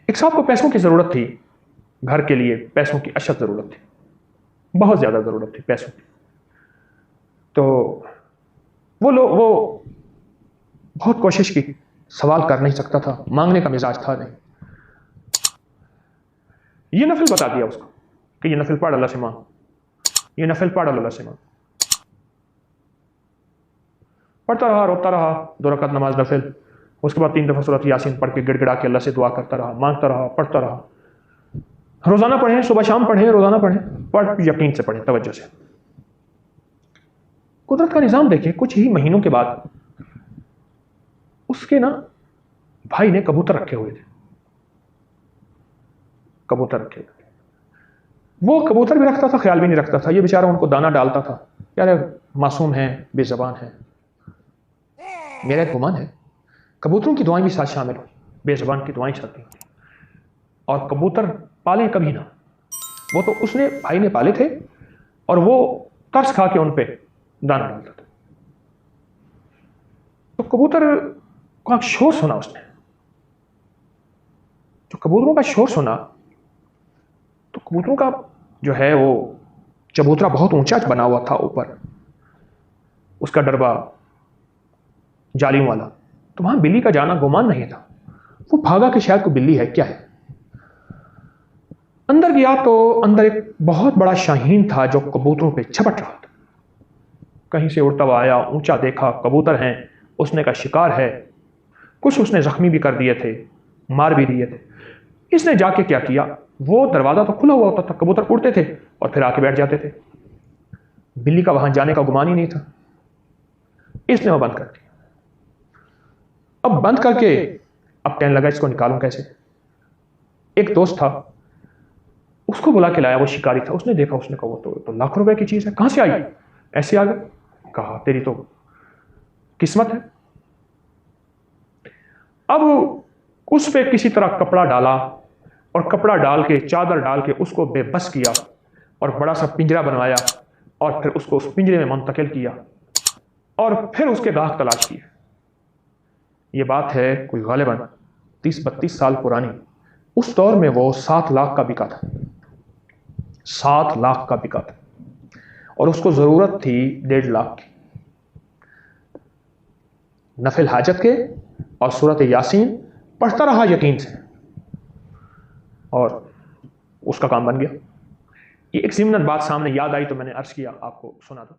ایک صاحب کو پیسوں کی ضرورت تھی، گھر کے لیے پیسوں کی اشد ضرورت تھی، بہت زیادہ ضرورت تھی پیسوں کی. تو وہ بہت کوشش کی، سوال کر نہیں سکتا تھا، مانگنے کا مزاج تھا نہیں. یہ نفل بتا دیا اس کو کہ یہ نفل پڑھ اللہ سے مانگ، یہ نفل پڑھ اللہ سے مانگ. پڑھتا رہا، روتا رہا، 2 رکعت نماز نفل. اس کے بعد 3 دفعہ سورۃ یاسین پڑھ کے گڑ گڑا کے اللہ سے دعا کرتا رہا، مانگتا رہا، پڑھتا رہا. روزانہ پڑھیں، صبح شام پڑھیں، روزانہ پڑھیں، پڑھ یقین سے پڑھیں، توجہ سے. قدرت کا نظام دیکھیں، کچھ ہی مہینوں کے بعد اس کے بھائی نے کبوتر رکھے ہوئے تھے. کبوتر رکھے ہوئے تھے. وہ کبوتر بھی رکھتا تھا، خیال بھی نہیں رکھتا تھا. یہ بیچارہ ان کو دانہ ڈالتا تھا. یار معصوم ہیں، بے زبان ہیں. میرا ایک گمان ہے کبوتروں کی دعائیں بھی ساتھ شامل ہوئی، بے زبان کی دعائیں چلتی ہیں. اور کبوتر پالیں کبھی نہ، وہ تو اس نے بھائی نے پالے تھے اور وہ ترس کھا کے ان پہ دانہ ڈالتا تھا. تو کبوتر کا شور سنا اس نے. جو کبوتروں کا شور سنا تو کبوتروں کا جو ہے وہ چبوترا بہت اونچا بنا ہوا تھا اوپر، اس کا ڈربا جالیوں والا. تو وہاں بلی کا جانا گمان نہیں تھا. وہ بھاگا کہ شاید کوئی بلی ہے، کیا ہے. اندر گیا تو اندر ایک بہت بڑا شاہین تھا جو کبوتروں پہ جھپٹ رہا تھا. کہیں سے اڑتا ہوا آیا، اونچا دیکھا، کبوتر ہیں، اس نے کا شکار ہے. کچھ اس نے زخمی بھی کر دیے تھے، مار بھی دیے تھے. اس نے جا کے کیا کیا، وہ دروازہ تو کھلا ہوا ہوتا تھا، کبوتر اڑتے تھے اور پھر آ کے بیٹھ جاتے تھے. بلی کا وہاں جانے کا گمان ہی نہیں تھا. اس نے وہ بند کر دیا. اب بند کر کے اب کہنے لگا اس کو نکالوں کیسے. ایک دوست تھا، اس کو بلا کے لایا، وہ شکاری تھا. اس نے دیکھا، اس نے کہا وہ تو لاکھ روپے کی چیز ہے، کہاں سے آئی؟ ایسے آ گئے. کہا تیری تو قسمت ہے. اب اس پہ کسی طرح کپڑا ڈالا اور کپڑا ڈال کے، چادر ڈال کے اس کو بے بس کیا اور بڑا سا پنجرا بنوایا اور پھر اس کو اس پنجرے میں منتقل کیا اور پھر اس کے داغ تلاش کیے. یہ بات ہے کوئی غالباً 30-32 سال پرانی. اس دور میں وہ 7 لاکھ کا بکا تھا. 7 لاکھ کا بکا تھا اور اس کو ضرورت تھی 1.5 لاکھ کی. نفل حاجت کے اور سورۃ یاسین پڑھتا رہا یقین سے اور اس کا کام بن گیا. یہ ایک ضمناً بات سامنے یاد آئی تو میں نے عرض کیا آپ کو سنا دوں.